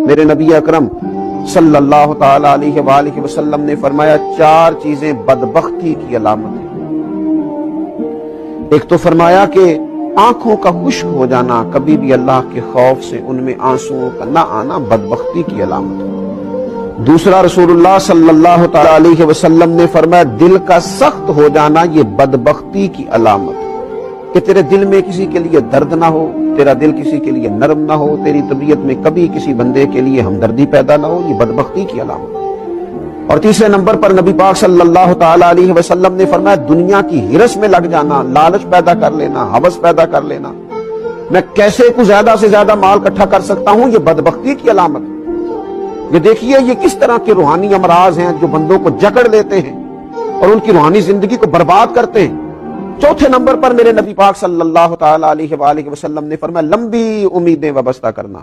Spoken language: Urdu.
میرے نبی اکرم صلی اللہ تعالی علیہ وآلہ وسلم نے فرمایا 4 چیزیں بدبختی کی علامت ہیں۔ ایک تو فرمایا کہ آنکھوں کا خشک ہو جانا، کبھی بھی اللہ کے خوف سے ان میں آنسوؤں کا نہ آنا بدبختی کی علامت ہے۔ دوسرا، رسول اللہ صلی اللہ تعالی علیہ وسلم نے فرمایا دل کا سخت ہو جانا یہ بدبختی کی علامت ہے، کہ تیرے دل میں کسی کے لیے درد نہ ہو، تیرا دل کسی کے لیے نرم نہ ہو، تیری طبیعت میں کبھی کسی بندے کے لیے ہمدردی پیدا نہ ہو، یہ بدبختی کی علامت ہے۔ اور تیسرے نمبر پر نبی پاک صلی اللہ تعالی علیہ وسلم نے فرمایا دنیا کی ہرس میں لگ جانا، لالچ پیدا کر لینا، ہوس پیدا کر لینا، میں کیسے کو زیادہ سے زیادہ مال اکٹھا کر سکتا ہوں، یہ بدبختی کی علامت ہے۔ یہ دیکھیے یہ کس طرح کے روحانی امراض ہیں جو بندوں کو جکڑ لیتے ہیں اور ان کی روحانی زندگی کو برباد کرتے ہیں۔ چوتھے نمبر پر میرے نبی پاک صلی اللہ تعالی علیہ وآلہ وسلم نے فرمایا لمبی امیدیں وابستہ کرنا۔